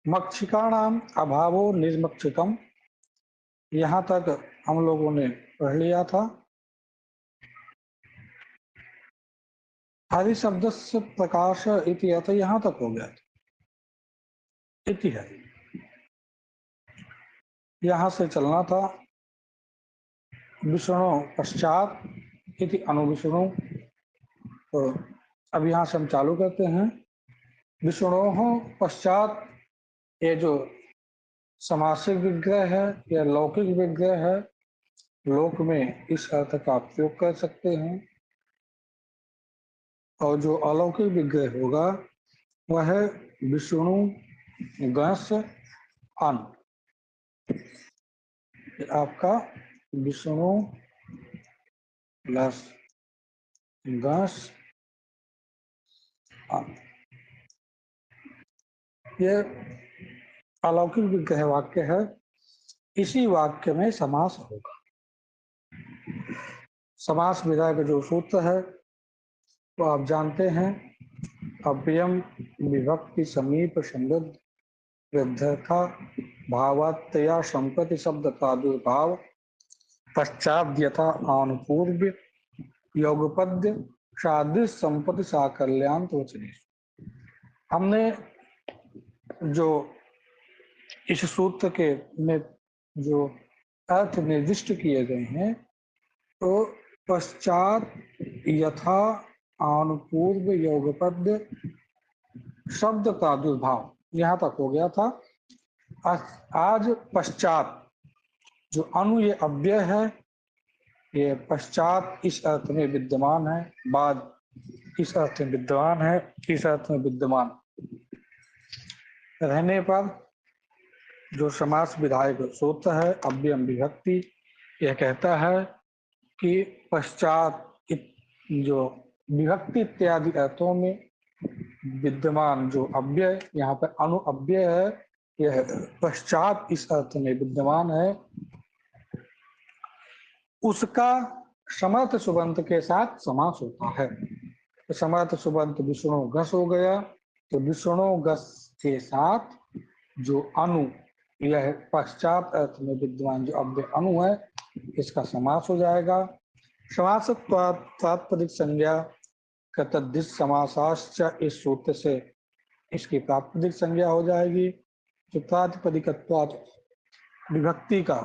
मक्षिकाणाम अभावो निर्मक्षिकम, यहाँ तक हम लोगों ने पढ़ लिया था। हरि शब्द से प्रकाश इति है, तो यहाँ तक हो गया। इति है, यहाँ से चलना था विष्णु पश्चात इति अनुविष्णु। तो अब यहाँ से हम चालू करते हैं। विष्णु पश्चात, ये जो समासिक विग्रह है या लौकिक विग्रह है, लोक में इस अर्थ का प्रयोग कर सकते हैं, और जो अलौकिक विग्रह होगा वह है विष्णु गणेश अन। आपका विष्णु प्लस गणेश अन, ये अलौकिक विग्रह वाक्य है। इसी वाक्य में समास होगा। समास विधा का जो सूत्र है वो आप जानते हैं। अव्ययम विभक्ति समीप संबद्ध वृद्धता भावात्तया संप्रति शब्द प्रादुर्भाव पश्चात यथा अनुपूर्व योगपद्य सादृश संपत्ति साकल्यान्त वचने। हमने जो इस सूत्र के में जो अर्थ निर्दिष्ट किए गए हैं, तो पश्चात यथा अनुपूर्व योगपद्य शब्द प्रादुर्भाव, यहाँ तक हो गया था। आज पश्चात जो अनु ये अव्यय है, ये पश्चात इस अर्थ में विद्यमान है, बाद इस अर्थ में विद्यमान है, इस अर्थ में विद्यमान रहने पर जो समास विधायक सूत्र है अव्ययम विभक्ति, यह कहता है कि पश्चात जो विभक्ति इत्यादि अर्थों में विद्यमान जो अव्यय, यहाँ पर अनु अव्यय है, यह पश्चात इस अर्थ में विद्यमान है, उसका समर्थ सुबंत के साथ समास होता है। तो समर्थ सुबंत विष्णु घस हो गया, तो विष्णु घस के साथ जो अनु, यह पश्चात अर्थ में विद्यमान जो अव्यय अनु है, इसका समास हो जाएगा। समास तात्पर्य संज्ञा तद्धित समासाश्च, इस सूत्र से इसकी प्रातिपदिक संज्ञा हो जाएगी। जो प्रातिपदिकत्वात् विभक्ति का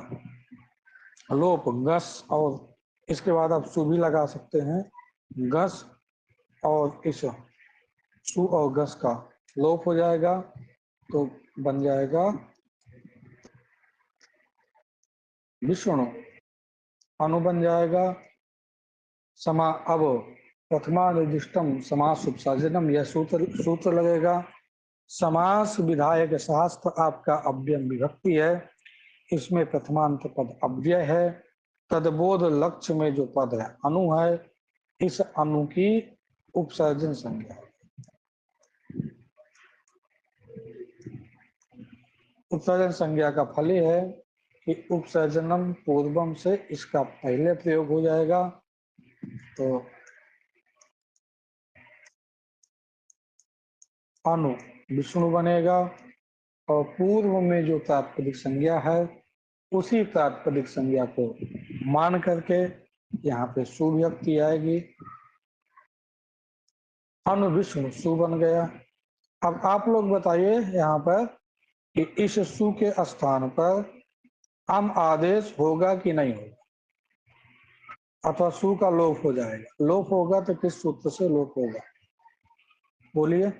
लोप गस, और इसके बाद आप सु भी लगा सकते हैं, गस और इस सु और गस का लोप हो जाएगा, तो बन जाएगा विष्णु, अनु बन जाएगा। समा अब प्रथमा निर्दिष्टम समास उपसर्जनम, यह सूत्र लगेगा। समास विधायक शास्त्र आपका अव्ययम विभक्ति है, इसमें प्रथमांत पद अव्यय है। तदबोध लक्ष्य में जो पद है अनु है, इस अनु की उपसर्जन संज्ञा। उपसर्जन संज्ञा का फल है कि उपसर्जनम पूर्वम से इसका पहले प्रयोग हो जाएगा, तो अनु विष्णु बनेगा, और पूर्व में जो प्रातिपदिक संज्ञा है उसी प्रातिपदिक संज्ञा को मान करके यहाँ पे सु व्यक्ति आएगी, अनु विष्णु सु बन गया। अब आप लोग बताइए यहाँ पर कि इस सु के स्थान पर अम आदेश होगा कि नहीं होगा, अथवा सु का लोप हो जाएगा। लोप होगा तो किस सूत्र से लोप होगा, बोलिए।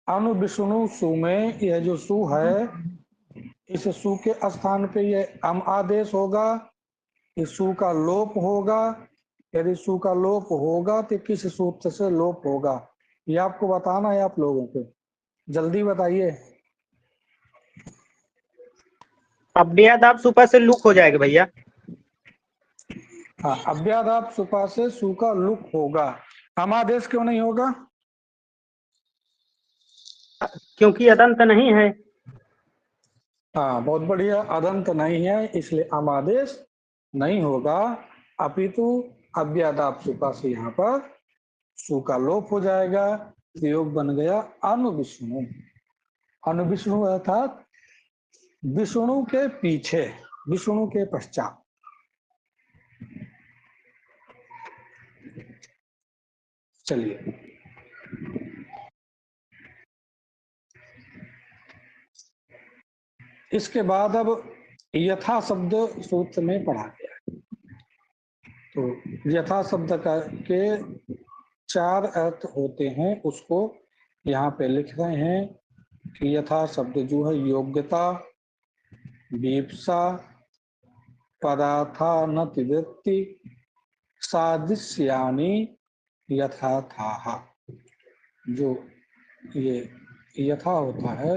अनु विष्णु सु में यह जो सु है, इस सु के स्थान पे यह अम आदेश होगा, इस सु का लोप होगा। यदि सु का लोप होगा तो किस सूत्र से लोप होगा, ये आपको बताना है आप लोगों को, जल्दी बताइए। अव्ययादाप सुपा से लुक हो जाएगा भैया। हाँ, अव्यादाप सुपा से सु का लुक होगा, अम आदेश क्यों नहीं होगा? क्योंकि अदंत नहीं है। हाँ, बहुत बढ़िया। अदंत नहीं है इसलिए अमादेश नहीं होगा, अपितु अव्यादाप सुपा से यहाँ पर सु का लोप हो जाएगा। प्रयोग बन गया अनुविष्णु। अनुविष्णु अर्थात विष्णु के पीछे, विष्णु के पश्चात। चलिए, इसके बाद अब यथा शब्द सूत्र में पढ़ा गया है। तो यथा शब्द के 4 अर्थ होते हैं, उसको यहाँ पे लिख रहे हैं कि यथा शब्द जो है योग्यता, वीप्सा, पदार्थानतिवृत्ति, सादृश्यानि यथाथाः। जो ये यथा होता है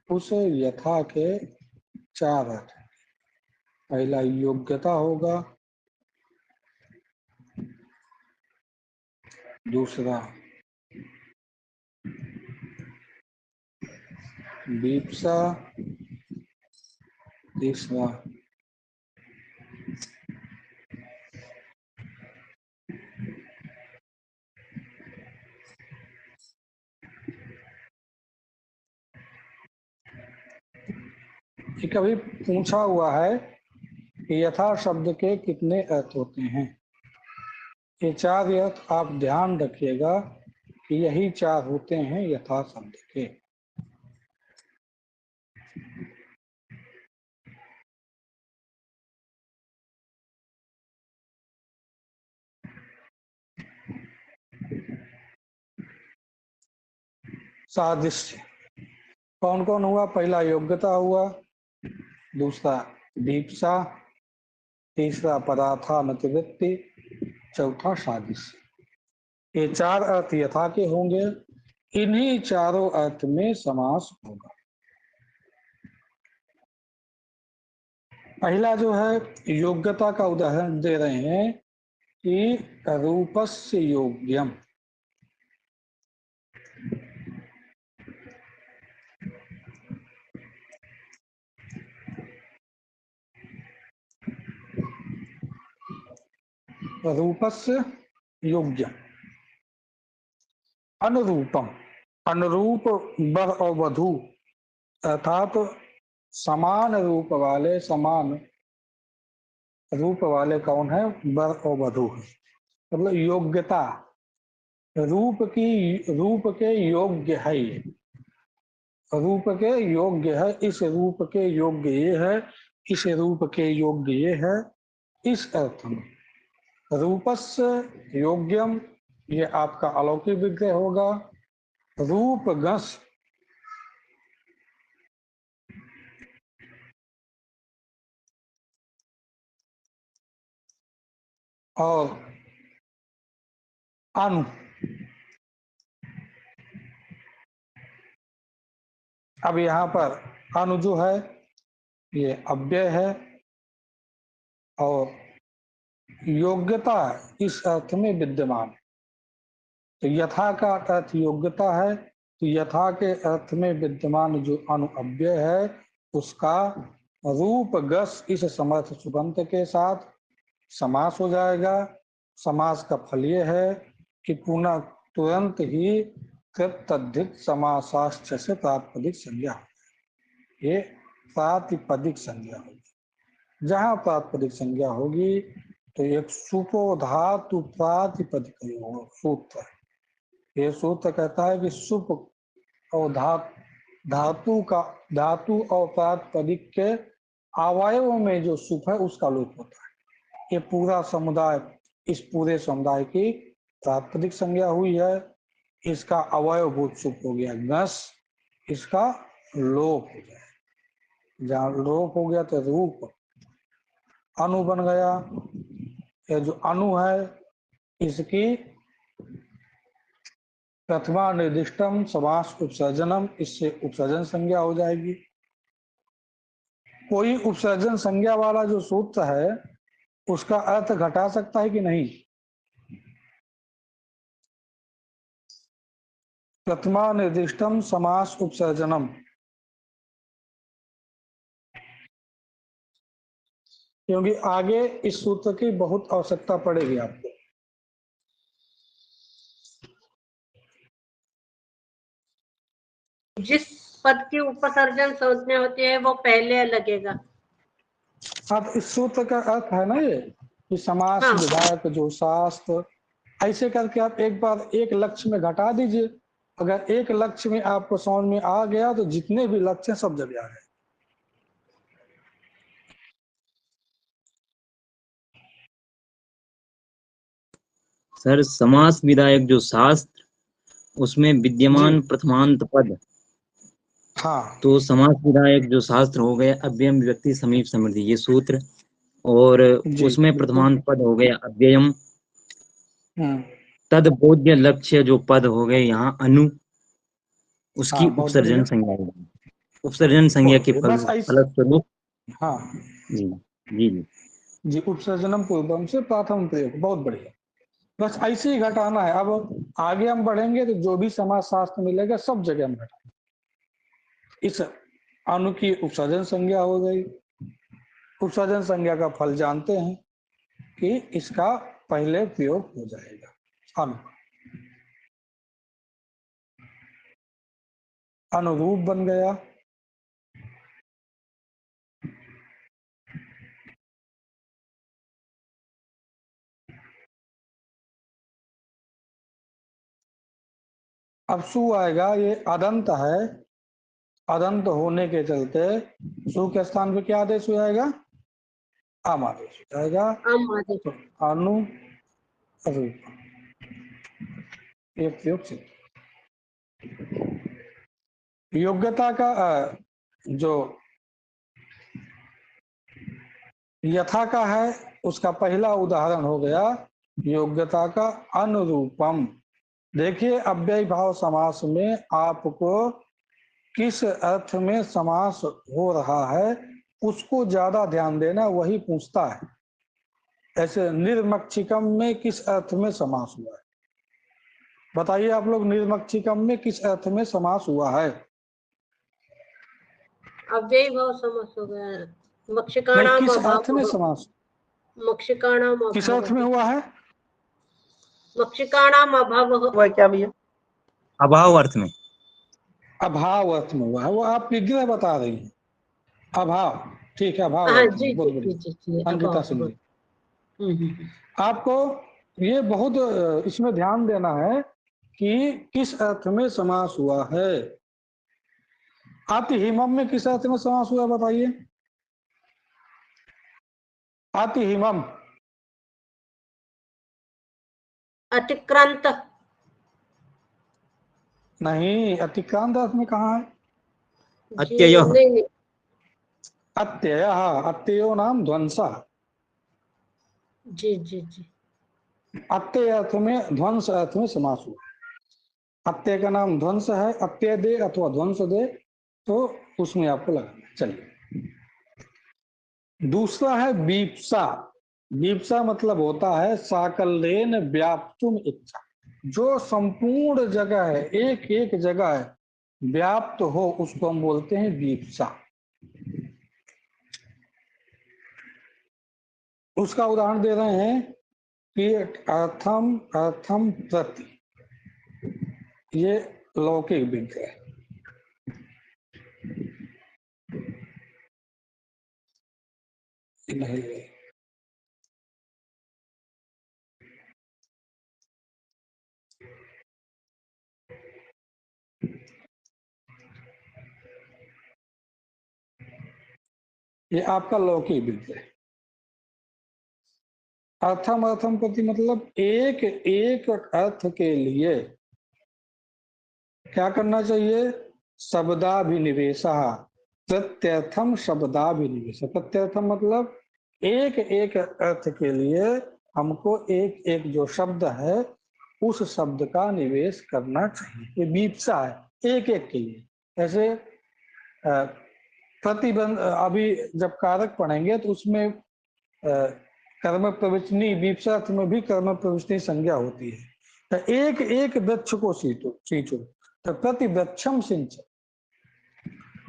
उस यथा के 4 अर्थ। पहला योग्यता होगा, दूसरा वीप्सा, तीसरा कि कभी पूछा हुआ है कि यथा शब्द के कितने अर्थ होते हैं। ये 4 अर्थ आप ध्यान रखिएगा कि यही 4 होते हैं यथा शब्द के। सादृश्य कौन कौन हुआ? पहला योग्यता हुआ, दूसरा दीप्सा, तीसरा पदार्थानतिवृत्ति, चौथा सादृश्य। ये 4 अर्थ यथा के होंगे। इन्हीं चारों अर्थ में समास होगा। पहला जो है योग्यता का उदाहरण दे रहे हैं कि रूपस्य योग्यम। रूपस्य योग्यम। अनुरूपम, अनुरूप वर और वधु अर्थात समान रूप वाले, समान रूप वाले कौन है? वर और वधु। मतलब योग्यता, रूप के योग्य है ये, रूप के योग्य है, इस रूप के योग्य ये है, इस रूप के योग्य ये है, इस अर्थ में रूपस्य योग्यम ये आपका अलौकिक विग्रह होगा। रूप गस और अनु, अब यहाँ पर अनु जो है ये अव्यय है और योग्यता इस अर्थ में विद्यमान है। तो यथा का अर्थ योग्यता है, तो यथा के अर्थ में विद्यमान जो अनु अव्यय है उसका रूप गस इस समर्थ सुबंत के साथ समास हो जाएगा। समास का फल ये है कि पुनः तुरंत ही कृत समासाश्च से प्रातिपदिक संज्ञा, ये प्रातिपदिक संज्ञा होगी। जहां प्रातिपदिक संज्ञा होगी तो एक सुपो धातु प्रातिपदिक सूत्र है। ये सूत्र कहता है कि सुप और धातु और प्रातिपदिक के अवयवों में जो सुप है उसका लोप होता है। ये पूरा समुदाय, इस पूरे समुदाय की प्रातिपदिक संज्ञा हुई है, इसका अवयवभूत सुप हो गया गस, इसका लोप हो गया। जहाँ लोप हो गया तो रूप अनु बन गया। ये जो अनु है इसकी प्रथमा निर्दिष्टम समास उपसर्जनम, इससे उपसर्जन संज्ञा हो जाएगी। कोई उपसर्जन संज्ञा वाला जो सूत्र है उसका अर्थ घटा सकता है कि नहीं? प्रथमा निर्दिष्टम समास उपसर्जनम, क्योंकि आगे इस सूत्र की बहुत आवश्यकता पड़ेगी आपको। जिस पद की उपसर्जन संज्ञा होती है वो पहले लगेगा। अब इस सूत्र का अर्थ है ना ये कि समास हाँ। विधायक जो शास्त्र, ऐसे करके आप एक बार एक लक्ष्य में घटा दीजिए। अगर एक लक्ष्य में आपको समझ में आ गया तो जितने भी लक्ष्य हैं सब जगह आ गए। सर समास विधायक जो शास्त्र, उसमें विद्यमान प्रथमांत पद, हाँ तो समास विधायक जो शास्त्र हो गया अव्ययम विभक्ति समीप समृद्धि ये सूत्र, और जी उसमें बिल्कुल। प्रथमांत पद हो गया अव्ययम। हम्म, तद बोध्य लक्ष्य जो पद हो गए यहाँ अनु, उसकी हाँ बहुत बढ़िया, उपसर्जन संज्ञा होगी। उपसर्जन संज्ञा बहुत के बढ़िया। बस ऐसे, फलस्वरूप। हाँ जी जी जी जी, उपसर्जनम पूर्वम से प्राथम प्रयोग, बहुत बढ़िया। बस ऐसे ही घटाना है। अब आगे हम बढ़ेंगे तो जो भी समाज शास्त्र मिलेगा सब जगह हम घटाएंगे। इस अनु की उपसर्जन संज्ञा हो गई। उपसर्जन संज्ञा का फल जानते हैं कि इसका पहले प्रयोग हो जाएगा अनु, अनुरूप बन गया। अब सु आएगा, ये अदंत है। अदंत होने के चलते सु के स्थान पे क्या आदेश हो जाएगा? आम आदेश हो जाएगा। तो अनु रूप ये प्रयोग सिद्ध। योग्यता का जो यथा का है उसका पहला उदाहरण हो गया योग्यता का अनुरूपम। देखिए अव्ययी भाव समास में आपको किस अर्थ में समास हो रहा है उसको ज्यादा ध्यान देना, वही पूछता है। ऐसे निर्मक्षिकम में किस अर्थ में समास हुआ है? बताइए आप लोग, निर्मक्षिकम में किस अर्थ में समास हुआ है? अव्ययी भाव समास हो गया। नहीं, मक्षिकाणाम किस अभाव, अर्थ में समास, मक्षिकाणाम किस अभाव, अर्थ में हुआ है? मक्षिकाणाम अभाव हुआ क्या भैया? अभाव अर्थ में। अभाव अर्थ में हुआ है, वो आप विग्रह बता रही हैं। अभाव, ठीक है, अभाव हाँ अर्थ जी में, बहुत जी जी बढ़िया जी जी, अंकिता अभाव, सिंह जी। हम्म। आपको ये बहुत इसमें ध्यान देना है कि किस अर्थ में समास हुआ है। आति हिमम में किस अर्थ में समास हुआ बताइए? आति हिमम, अतिक्रांत, नहीं, अतिक्रांत अर्थ में कहाँ है? जी अत्यय। नहीं, अत्यय, अत्ययो नाम ध्वंसा। जी जी जी, अत्यय अर्थ में, ध्वंस अर्थ में समास हुआ। अत्यय का नाम ध्वंस है, अत्यय दे अथवा ध्वंस दे, तो उसमें आपको लगाना है। चलिए, दूसरा है बीप्सा। बीप्सा मतलब होता है साकल्येन व्याप्तुम इच्छा, जो संपूर्ण जगह है, एक एक जगह है व्याप्त हो, उसको हम बोलते हैं बीप्सा। उसका उदाहरण दे रहे हैं कि अर्थम अर्थम प्रति, ये लौकिक विग्रह है। नहीं, ये आपका लौकिक विग्रह है। अर्थम अर्थम प्रति मतलब एक एक अर्थ के लिए क्या करना चाहिए? शब्दाभिनिवेश, प्रत्यर्थम शब्दाभिनिवेश। प्रत्यर्थम मतलब एक एक अर्थ के लिए हमको एक एक जो शब्द है उस शब्द का निवेश करना चाहिए। ये बीप्सा है, एक एक के लिए। ऐसे प्रतिबंध, अभी जब कारक पढ़ेंगे तो उसमें कर्म प्रविष्टि, बीप्सा अर्थ में भी कर्म प्रविष्टि संज्ञा होती है। तो एक एक वृक्ष को सींचो, तो प्रतिवृक्षम सिंच,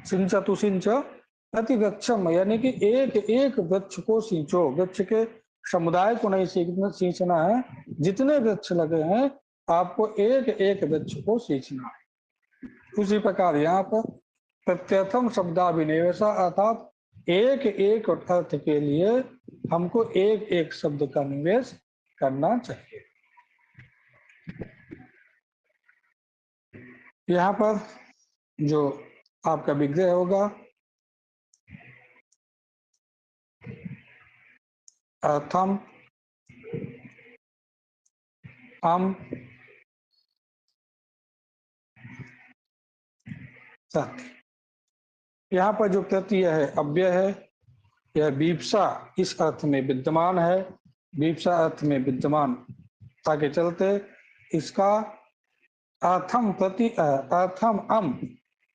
सिंचतु सिंच प्रतिवृक्षम, यानी कि एक एक वृक्ष को सींचो। वृक्ष के समुदाय को नहीं सींचना है, जितने वृक्ष लगे हैं आपको एक एक वृक्ष को सींचना है। उसी प्रकार यहाँ पर प्रत्यर्थम शब्दाभिनिवेश, अर्थात एक एक अर्थ के लिए हमको एक एक शब्द का निवेश करना चाहिए। यहाँ पर जो आपका विग्रह होगा, अर्थम अम सत्य। यहाँ पर जो प्रत्यय है अव्यय है, यह विप्सा इस अर्थ में विद्यमान है। विप्सा अर्थ में विद्यमान के चलते इसका अर्थम प्रति अर्थम अम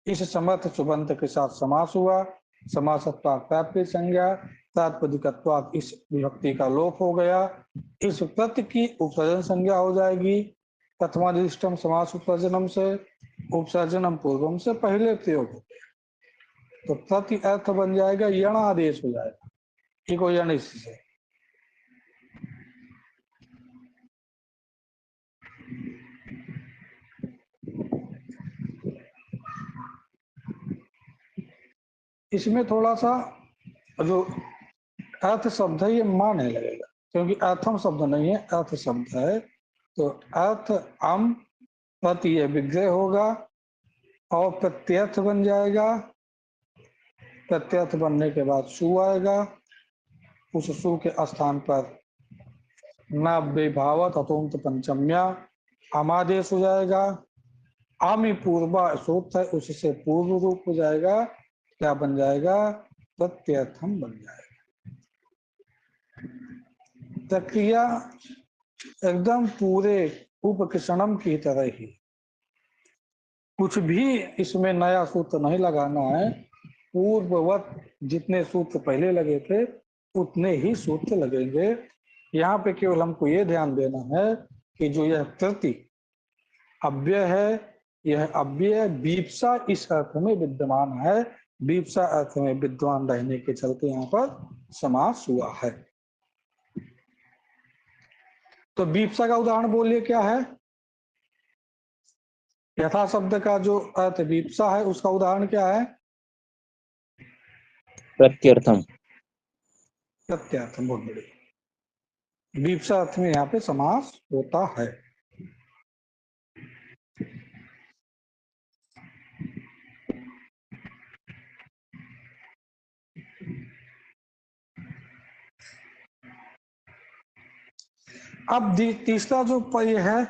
इस समर्थ सुबंत के साथ समास हुआ। समासत्वात् प्राप्य संज्ञा, प्रातिपदिकत्वात् इस विभक्ति का लोप हो गया। इस प्रति की उपसर्जन संज्ञा हो जाएगी प्रथमादिष्टम समास उपसर्जनम से, उपसर्जनम पूर्वम से पहले प्रयोग हो गया तो प्रति अर्थ बन जाएगा, यण आदेश हो जाएगा। इको यण इससे इसमें थोड़ा सा जो अर्थ शब्द है ये मानने लगेगा, क्योंकि अर्थम शब्द नहीं है, अर्थ शब्द है। तो अर्थ अम प्रति ये विग्रह होगा और प्रत्यर्थ बन जाएगा। प्रत्यर्थ बनने के बाद सु आएगा, उस सु के स्थान पर नाभ्यभावत अतोंत पंचम्या अमादेश हो जाएगा। आमी पूर्वा सूत्र है, उससे पूर्व रूप हो जाएगा, क्या बन जाएगा, प्रत्यर्थम बन जाएगा। प्रक्रिया एकदम पूरे उपकृषणम की तरह ही, कुछ भी इसमें नया सूत्र नहीं लगाना है। पूर्ववत जितने सूत्र पहले लगे थे उतने ही सूत्र लगेंगे। यहाँ पे केवल हमको ये ध्यान देना है कि जो यह प्रति अव्यय है, यह अव्यय विप्सा इस अर्थ में विद्यमान है। विप्सा अर्थ में विद्यमान रहने के चलते यहाँ पर समास हुआ है। तो विप्सा का उदाहरण बोलिए क्या है। यथा शब्द का जो अर्थ विप्सा है उसका उदाहरण क्या है, प्रत्यर्थम। प्रत्यर्थम, बहुत बड़ी विप्सा अर्थ में यहाँ पे समास होता है। अब तीसरा जो पय है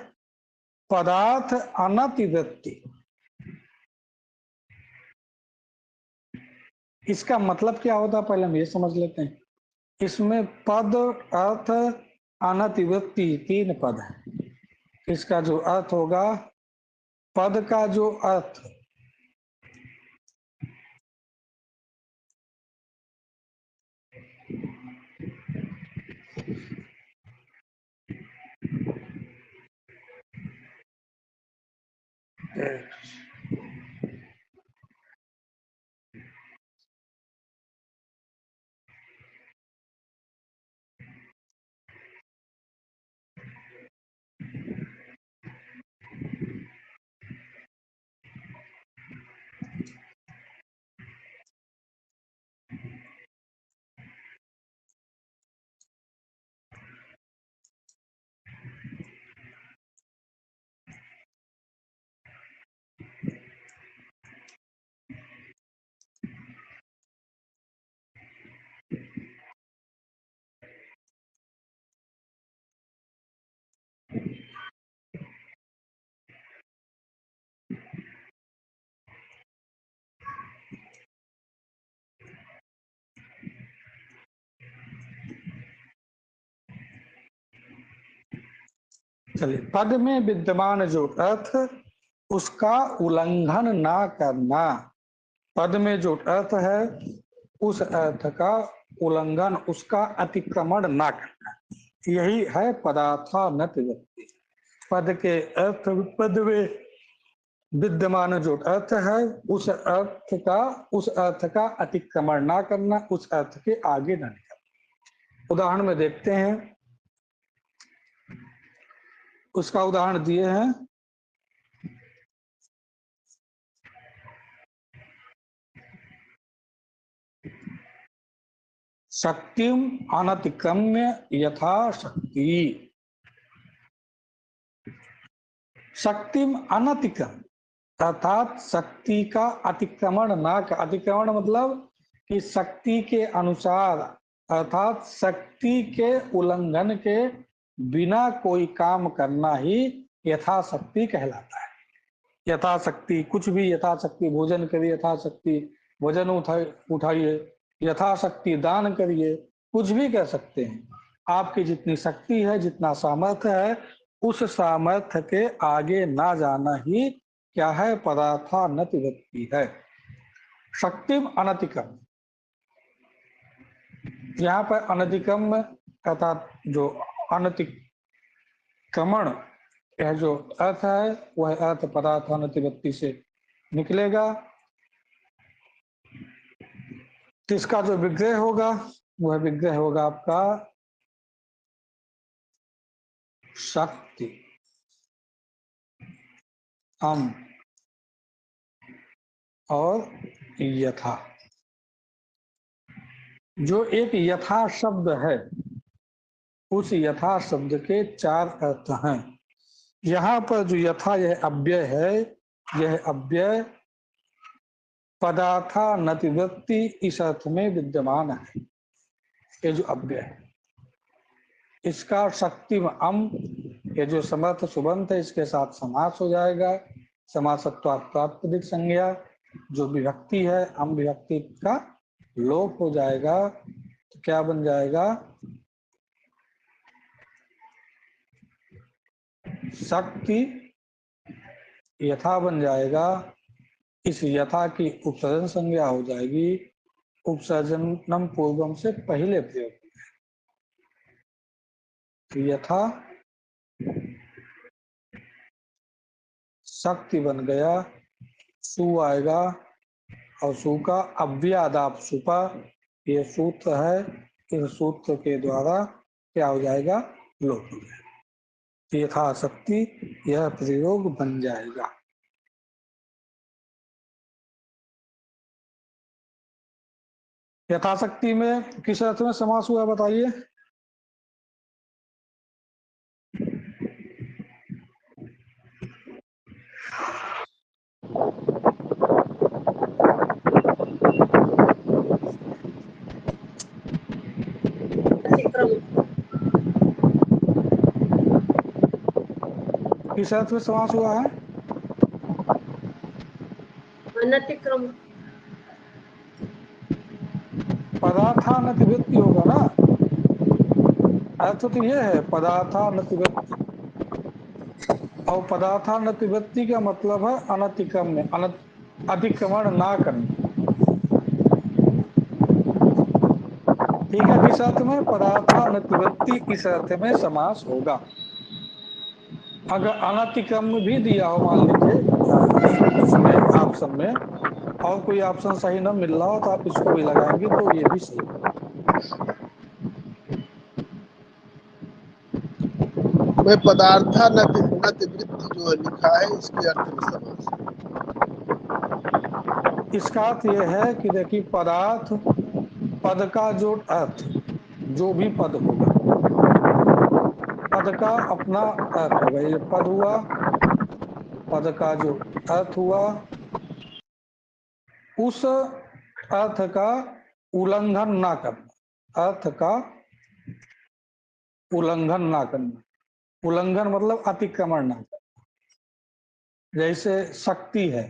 पदार्थ अनतिवृत्ति, इसका मतलब क्या होता है पहले हम ये समझ लेते हैं। इसमें पद अर्थ अनतिवृत्ति तीन पद है। इसका जो अर्थ होगा, पद का जो अर्थ चलिए, पद में विद्यमान जो अर्थ उसका उल्लंघन ना करना। पद में जो अर्थ है उस अर्थ का उल्लंघन, उसका अतिक्रमण ना करना, यही है पदार्थानतिवृत्ति। पद के अर्थ पद में विद्यमान जो अर्थ है उस अर्थ का अतिक्रमण ना करना, उस अर्थ के आगे ना निकलना। उदाहरण में देखते हैं, उसका उदाहरण दिए हैं। शक्तिम अनतिक्रम्य यथा शक्ति। शक्तिम अनतिक्रम अर्थात शक्ति का अतिक्रमण ना कर। अतिक्रमण मतलब कि शक्ति के अनुसार अर्थात शक्ति के उल्लंघन के बिना कोई काम करना ही यथाशक्ति कहलाता है। यथाशक्ति कुछ भी, यथाशक्ति भोजन करिए, यथाशक्ति वजन उठाइए, यथाशक्ति दान करिए, कुछ भी कर सकते हैं। आपकी जितनी शक्ति है, जितना सामर्थ्य है, उस सामर्थ्य के आगे ना जाना ही क्या है? पदार्थानतिवृत्ति है। शक्तिम अनतिक्रम, यहाँ पर अनतिक्रम अर्थात जो अनतिक्रमण यह जो अर्थ है वह अर्थ पदार्थानतिवृत्ति से निकलेगा। इसका जो विग्रह होगा वह विग्रह होगा आपका शक्ति अम और यथा। जो एक यथा शब्द है, उस यथा शब्द के चार अर्थ हैं। यहाँ पर जो यथा यह अव्यय है, यह अव्यय पदार्थानतिवृत्ति इस अर्थ में विद्यमान है। ये जो अव्यय है इसका शक्ति में अम, ये जो समर्थ सुबंत है इसके साथ समास हो जाएगा। समासत्वात् प्रातिपदिक संज्ञा, जो विभक्ति है अम विभक्ति का लोप हो जाएगा। तो क्या बन जाएगा? शक्ति यथा बन जाएगा। इस यथा की उपसर्जन संज्ञा हो जाएगी। उपसर्जनम पूर्वम से पहले प्रयोग यथा शक्ति बन गया, सु आएगा और सु का अव्यादाप सुपा, ये सूत्र है। इस सूत्र के द्वारा क्या हो जाएगा? लोप हो जाएगा। यथा शक्ति यह प्रयोग बन जाएगा। यथाशक्ति में किस अर्थ में समास हुआ बताइए? अतिक्रम किस अर्थ में समास हुआ है? अनतिक्रम पदार्थानतिवृत्ति होगा ना। अर्थ तो यह है पदार्थानतिवृत्ति, और पदार्थानतिवृत्ति का मतलब है अनतिक्रम्य, अतिक्रमण ना करना। ठीक है, किस अर्थ में? पदार्थानतिवृत्ति इस अर्थ में समास होगा। अगर अनतिक्रम भी दिया हो मान लीजिए इसमें ऑप्शन में, और कोई ऑप्शन सही न मिल रहा हो तो आप इसको भी लगाएंगे तो ये भी सही होगा। मैं पदार्थानतिवृत्ति जो लिखा है इसके अर्थ में समास। इसका अर्थ यह है कि देखिए पदार्थ, पद का जो अर्थ, जो भी पद होगा पद का अपना अर्थ होगा। ये पद हुआ, पद का जो अर्थ हुआ उस अर्थ का उल्लंघन ना करना। अर्थ का उल्लंघन ना करना, उल्लंघन मतलब अतिक्रमण ना करना। जैसे शक्ति है,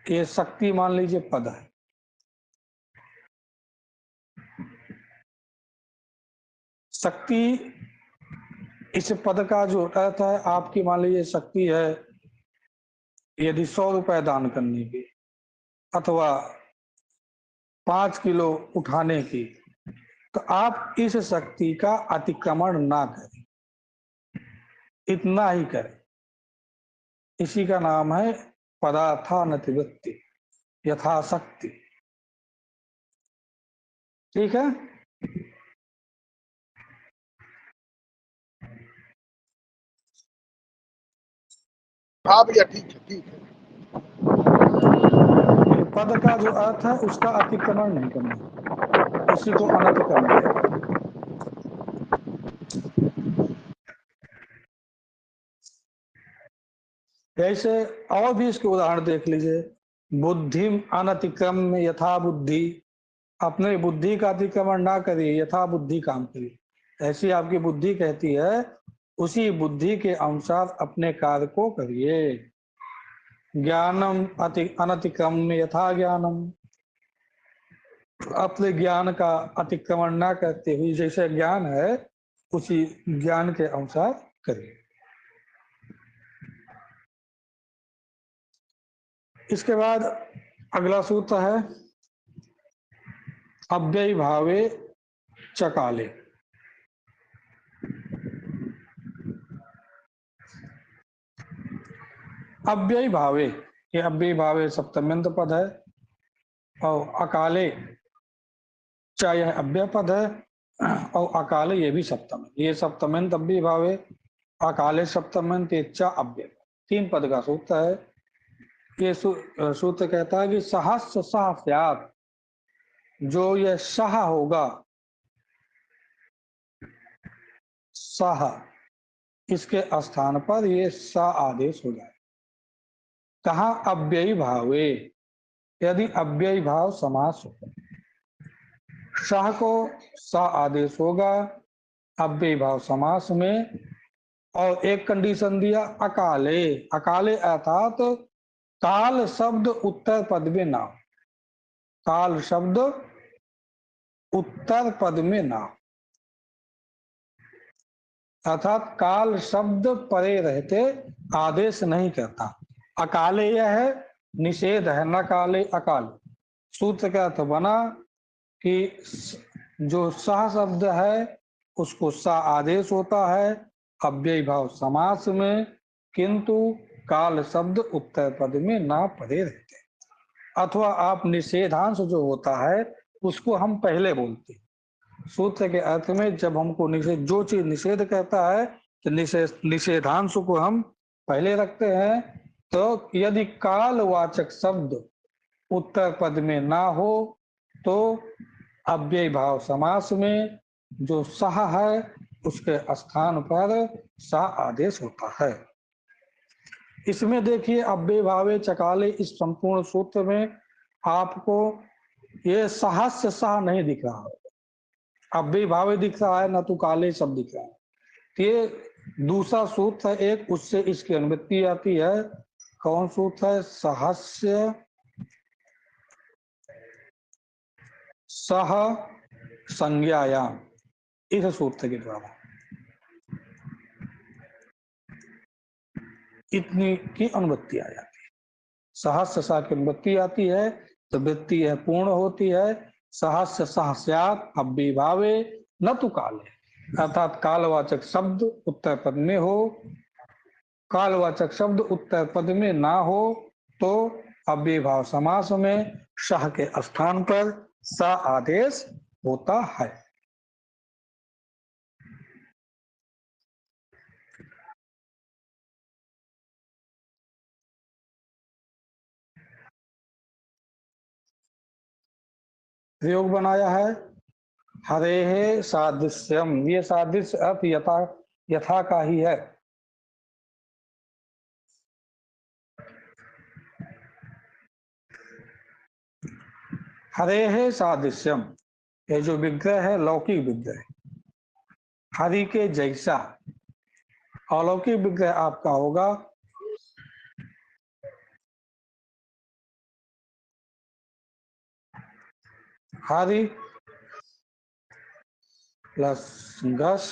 ये शक्ति मान लीजिए पद है। शक्ति इस पद का जो अर्थ है, आपकी मान लीजिए शक्ति है यदि 100 रुपए दान करने की अथवा 5 किलो उठाने की, तो आप इस शक्ति का अतिक्रमण ना करें, इतना ही करें। इसी का नाम है पदार्थानतिवृत्ति, यथाशक्ति। ठीक है। हाँ भैया ठीक है ठीक है। पद का जो अर्थ है उसका अतिक्रमण नहीं करना, उसी को अनतिक्रम्य कहते हैं। ऐसे और भी इसके उदाहरण देख लीजिए। बुद्धि अनतिक्रम्य यथा बुद्धि, अपने बुद्धि का अतिक्रमण ना करिए, यथा बुद्धि काम करिए। ऐसी आपकी बुद्धि कहती है, उसी बुद्धि के अनुसार अपने कार्य को करिए। ज्ञानम अनतिक्रम्य यथा ज्ञानम, अपने ज्ञान का अतिक्रमण ना करते हुए जैसे ज्ञान है उसी ज्ञान के अनुसार करिए। इसके बाद अगला सूत्र है अव्ययी भावे चकाले। अव्ययी भावे, ये अव्ययी भावे सप्तम्यंत पद है, और अकाले चा यह अव्यय पद है, और अकाले ये भी सप्तम है। ये सप्तम्यंत अव्ययी भावे, अकाले सप्तम्यंत, ये चा अव्यय, 3 पद का सूत्र है। ये सूत्र कहता है कि सहस्र सह स्यात्, जो ये सह होगा, सह, इसके स्थान पर ये सा आदेश हो जाए। कहा अव्ययी भावे, यदि अव्ययी भाव समास हो, सह को सा आदेश होगा अव्ययी भाव समास में। और एक कंडीशन दिया अकाले, अकाले अर्थात काल शब्द उत्तर पद में ना हो, काल शब्द उत्तर पद में ना हो, अर्थात काल शब्द परे रहते आदेश नहीं करता। अकाले यह है निषेध है, न काले अकाले। सूत्र का अर्थ बना कि जो सह शब्द है उसको सा आदेश होता है अव्ययी भाव समास में, किंतु काल शब्द उत्तर पद में ना पड़े रहते। अथवा आप निषेधांश जो होता है उसको हम पहले बोलते हैं। सूत्र के अर्थ में जब हमको निषेध, जो चीज निषेध कहता है तो निषेधांश को हम पहले रखते हैं। तो यदि कालवाचक शब्द उत्तर पद में ना हो तो अव्ययी भाव समास में जो सह है उसके स्थान पर सा आदेश होता है। इसमें देखिए अव्ययी भावे चकाले, इस संपूर्ण सूत्र में आपको ये सहस्य सह नहीं दिख रहा है, अव्ययी भावे दिख रहा है, न तो काले शब्द दिख रहा है। ये दूसरा सूत्र है एक, उससे इसकी अनुवृत्ति आती है। कौन सूत्र है? सहस्य सह संज्ञायाम, इस सूत्र के द्वारा इतनी की अनुवृत्ति आ जाती है। सहस्य सह की अनुवृत्ति आती है तो वृत्ति है पूर्ण होती है। सहस्य सह स्यात् अव्ययी भावे न तु काले, अर्थात कालवाचक शब्द उत्तर पद में हो, कालवाचक शब्द उत्तर पद में ना हो तो अव्ययी भाव समास में सह के स्थान पर सा आदेश होता है। प्रयोग बनाया है हरेः सादृश्यम, ये सादृश्य अर्थ यथा यथा का ही है। हरेः सादृश्यम, ये जो विग्रह है लौकिक विग्रह, हरि के जैसा। अलौकिक विग्रह आपका होगा हरि प्लस गस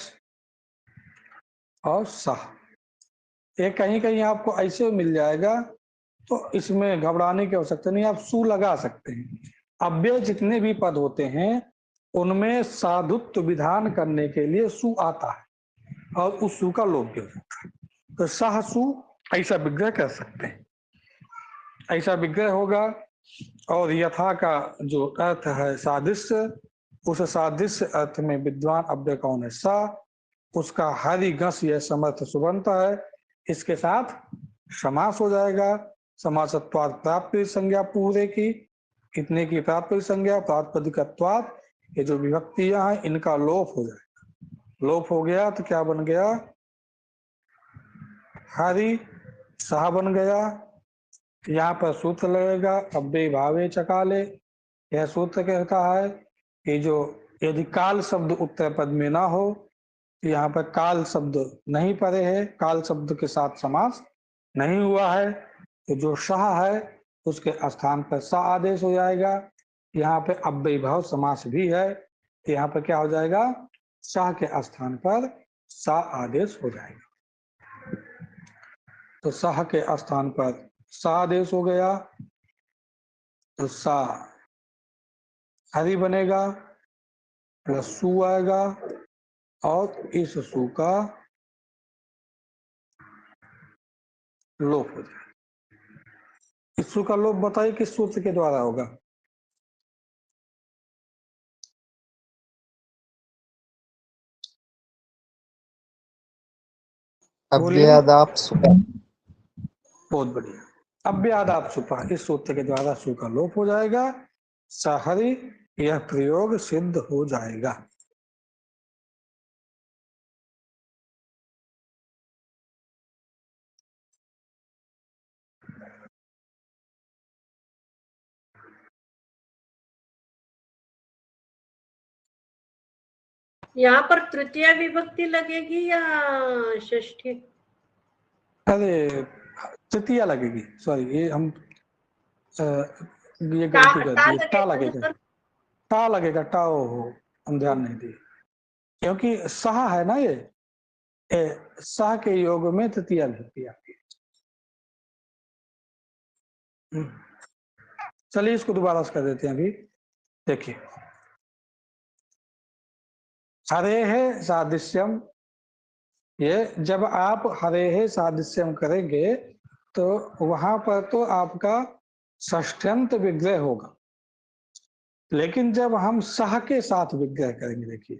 और सह। ये कहीं कहीं आपको ऐसे मिल जाएगा तो इसमें घबराने की आवश्यकता नहीं, आप सु लगा सकते हैं। अव्यय जितने भी पद होते हैं उनमें साधुत्व विधान करने के लिए सु आता है और उस सु का लोप किया जाता है। तो सह सु ऐसा विग्रह कर सकते हैं, ऐसा विग्रह होगा। और यथा का जो अर्थ है सादृश्य, उस सादृश्य अर्थ में विद्वान अव्यय कौन है? सा, उसका हरि गस यह समर्थ सुबंत है, इसके साथ समास हो जाएगा। समासत्वाद प्राप्त संज्ञा पूरे की, इतने की प्राप्त संज्ञा, प्रातिपदिकत्वाद, ये जो विभक्तियां हैं इनका लोप हो जाएगा। लोप हो गया तो क्या बन गया? हरि सह बन गया। यहाँ पर सूत्र लगेगा अव्यय भावे चकाले। यह सूत्र कहता है कि जो यदि काल शब्द उत्तर पद में ना हो, यहाँ पर काल शब्द नहीं पड़े है, काल शब्द के साथ समास नहीं हुआ है, तो जो शाह है उसके स्थान पर सा आदेश हो जाएगा। यहाँ पे अव्यय भाव समास भी है, तो यहाँ पर क्या हो जाएगा? शाह के स्थान पर सा आदेश हो जाएगा। तो शाह के स्थान पर सा आदेश हो गया, तो सा हरि बनेगा, प्लस सु आएगा, और इस सु का लोप हो जाएगा। इस सु का लोप बताइए किस सूत्र के द्वारा होगा? बोलिए। अव्ययादाप सुपा। बहुत बढ़िया। अव्यादाप सुपा, इस सूत्र के द्वारा सु का लोप हो जाएगा, सहरी, यह प्रयोग सिद्ध हो जाएगा। यहाँ पर तृतीय विभक्ति लगेगी या षष्ठी? अरे तृतीय लगेगी, सॉरी, ये हम ये टा गलती कर दी, टा लगेगा लगेगा, ना सर? टा लगेगा, टा हो, हम ध्यान नहीं दिए, क्योंकि सहा है ना, ये सह के योग में तृतीय विभक्ति आती है। चलिए इसको दोबारा से कर देते हैं। अभी देखिए, हरे है सादृश्यम, ये जब आप हरे है सादृश्यम करेंगे तो वहां पर तो आपका षष्ठ्यंत विग्रह होगा, लेकिन जब हम सह के साथ विग्रह करेंगे, देखिए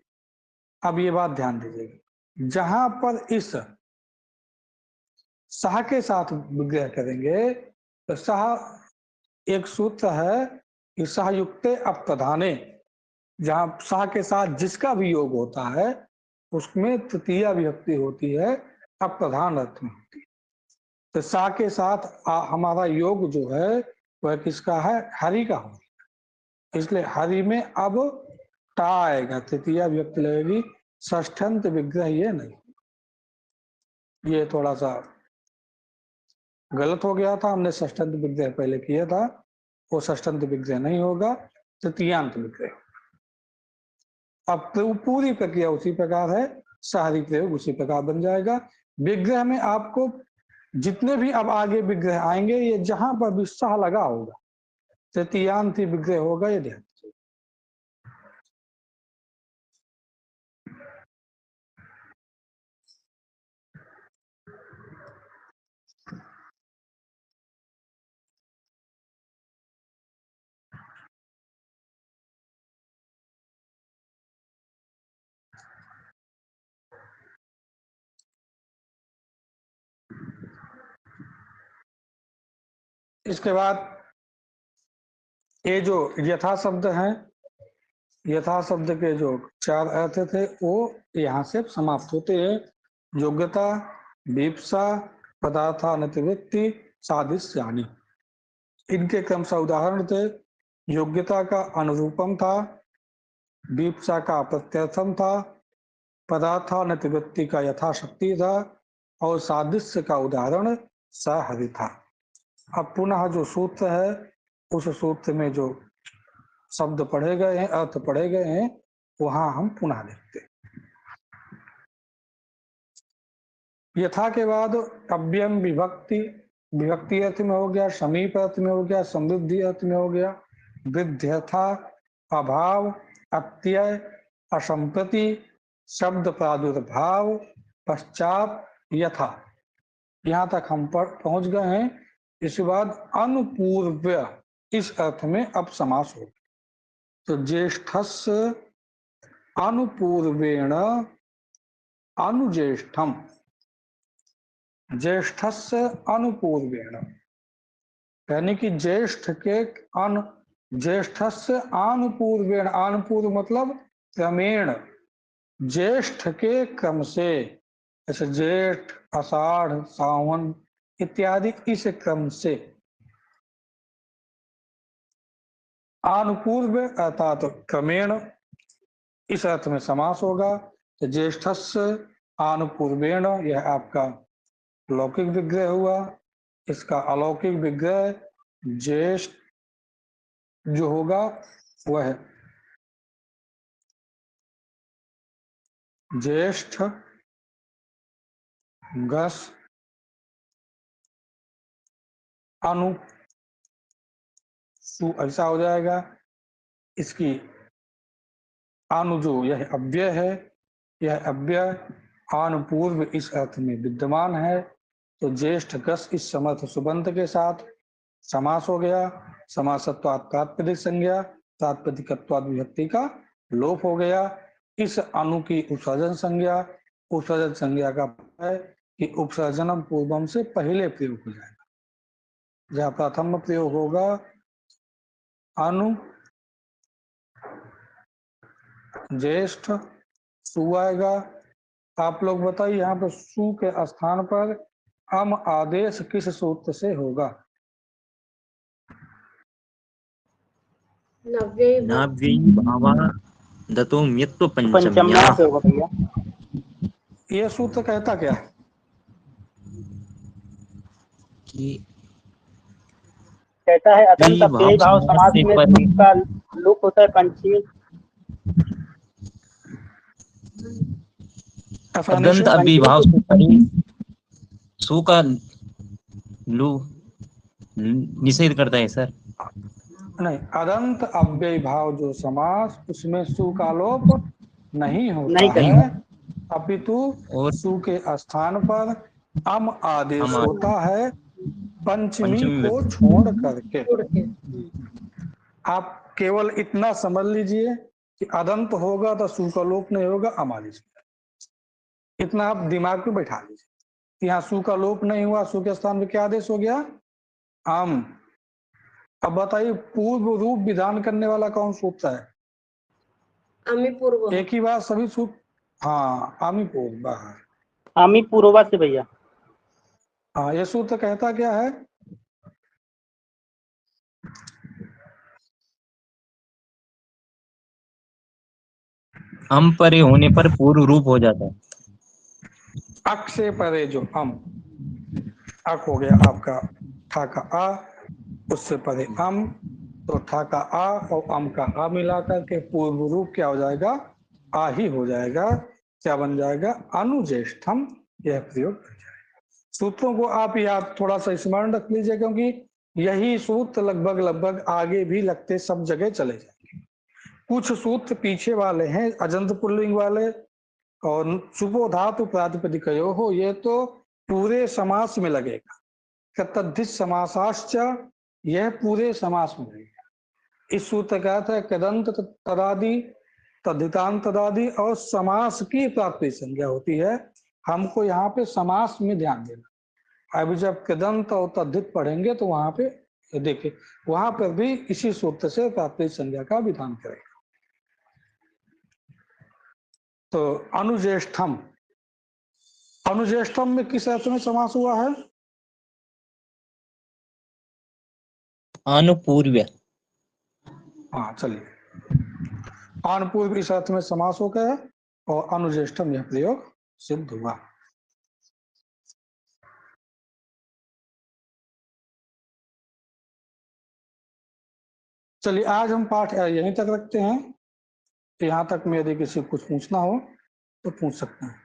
अब ये बात ध्यान दीजिएगा, जहां पर इस सह के साथ विग्रह करेंगे तो सह एक सूत्र है कि सहयुक्ते अप्रधाने, जहां सह के साथ जिसका भी योग होता है उसमें तृतीय विभक्ति होती है, अप्रधान अर्थ में होती है। तो सा के साथ हमारा योग जो है वह किसका है? हरि का हो, इसलिए हरि में अब टा आएगा, तृतीय विभक्ति लगेगी, षष्ठ्यंत विग्रह ये नहीं। ये थोड़ा सा गलत हो गया था, हमने षष्ठ्यंत विग्रह पहले किया था, वो षष्ठ्यंत विग्रह नहीं होगा, तृतीयांत विग्रह। अब तो पूरी प्रक्रिया उसी प्रकार है, शहरी प्रयोग उसी प्रकार बन जाएगा। विग्रह में आपको जितने भी अब आगे विग्रह आएंगे, ये जहां पर भी सह लगा होगा तृतीयांत विग्रह होगा, ये ध्यान। इसके बाद ये जो यथा शब्द है, यथा शब्द के जो चार अर्थ थे वो यहाँ से समाप्त होते हैं। योग्यता, विप्सा, पदार्थानुवृत्ति, सादृश्यानि, इनके क्रमशः उदाहरण थे। योग्यता का अनुरूपम था, विप्सा का प्रत्यर्थम था, पदार्थानुवृत्ति का यथाशक्ति था, और सादृश्य का उदाहरण सहरि था। अब पुनः जो सूत्र है, उस सूत्र में जो शब्द पढ़े गए हैं, अर्थ पढ़े गए हैं, वहां हम पुनः देखते हैं। यथा के बाद अव्ययम विभक्ति, विभक्ति अर्थ में हो गया, समीप अर्थ में हो गया, समृद्धि अर्थ में हो गया, वृद्ध्यथा, अभाव, अत्यय, असंप्रति, शब्द प्रादुर्भाव, पश्चात, यथा, यहाँ तक हम पहुंच गए हैं। इसके बाद अनुपूर्व्य इस अर्थ में अब समास हो। तो ज्येष्ठस्य अनुपूर्वेण अनुज्येष्ठम, ज्येष्ठस्य अनुपूर्वेण यानी कि ज्येष्ठ के ज्येष्ठस्य अनुपूर्वेण, अनुपूर्व मतलब क्रमेण, ज्येष्ठ के क्रम से, जैसे जेठ, आषाढ़, सावन इत्यादि इस क्रम से। अनुपूर्व अर्थात क्रमेण इस अर्थ में समास होगा। तो ज्येष्ठस्य अनुपूर्वेण यह आपका लौकिक विग्रह हुआ। इसका अलौकिक विग्रह ज्येष्ठ जो होगा वह ज्येष्ठ गस अनु सु ऐसा हो जाएगा। इसकी अनु जो यह अव्यय है, यह अव्यय अनुपूर्व इस अर्थ में विद्यमान है। तो ज्येष्ठ गस इस समर्थ सुबंत के साथ समास हो गया। समासत्वात् तात्पर्य संज्ञा, तात्पर्यकत्वात् विभक्ति का लोप हो गया। इस अनु की उपसर्जन संज्ञा, उपसर्जन संज्ञा का है कि उपसर्जनम पूर्वम से पहले प्रयोग हो जाएगा। जहाँ प्रथम प्रयोग होगा अनु ज्येष्ठ सु आएगा। आप लोग बताइए यहाँ पर सु के स्थान पर अम आदेश किस सूत्र से होगा? नव्य नाव्ययी भावा दतो म्यत्व पंचम्या। पंचम्या से होगा भैया। ये सूत्र कहता क्या है? कि कहता है अदंत भाव अव्ययी भाव समास से में परे। इसका लुक होता है पंचमी। आसानी अदंत से अभिभाव से परे सु का लु निषेध करता है सर। नहीं, अदंत अव्ययी भाव जो समास उसमें सु का लोप नहीं होता नहीं है, करता। अपितु और सु के स्थान पर अम आदेश हम होता है पंचमी पंचमी को विभक्ति। छोड़ करके। छोड़ के आप केवल इतना समझ लीजिए कि अदंत होगा तो सु का लोप नहीं होगा, अम आदेश। इतना आप दिमाग में बैठा लीजिए। यहाँ सु का लोप नहीं हुआ, सु के स्थान में क्या आदेश हो गया? अम। अब बताइए पूर्व रूप विधान करने वाला कौन सूत्र है? अमी पूर्व एक ही बात सभी सूत्र। हाँ, आमी पूर्व बाहर। आमी पूर्वा से भैया। हाँ, ये सूत्र कहता क्या है? हम परे होने पर पूर्व रूप हो जाता है। अक से परे जो अम, अक हो गया आपका ठा का आ, उससे परे अम, तो ठा का आ और अम का आ मिलाकर के पूर्व रूप क्या हो जाएगा? आ ही हो जाएगा। क्या बन जाएगा? अनुज्येष्ठम। यह प्रयोग कर जाएगा। सूत्रों को आप याद थोड़ा सा स्मरण रख लीजिए, क्योंकि यही सूत्र लगभग आगे भी लगते सब जगह चले जाएंगे। कुछ सूत्र पीछे वाले हैं अजंत पुल्लिंग वाले, और सुपो धातु प्रातिपदिकयो हो, ये तो पूरे समास में लगेगा। तद्धित समासाश्च, यह पूरे समास में लगेगा। इस सूत्र का अर्थ है कदंत तदादि, तद्धितांत तदादि और समास की प्राप्ति संज्ञा होती है। हमको यहाँ पे समास में ध्यान देना। अभी जब कदंत और तद्धित पढ़ेंगे तो वहां पे देखिए, वहां पर भी इसी सूत्र से प्राप्ति संज्ञा का विधान करेगा। तो अनुज्येष्ठम, अनुज्येष्ठम में किस अर्थ में समास हुआ है? अनुपूर्व। हाँ चलिए, अनुपूर्व इस अर्थ में समास हो गया और अनुज्येष्ठम यह प्रयोग सिद्ध हुआ। चलिए आज हम पाठ यहीं तक रखते हैं। यहाँ तक में यदि किसी को कुछ पूछना हो तो पूछ सकते हैं।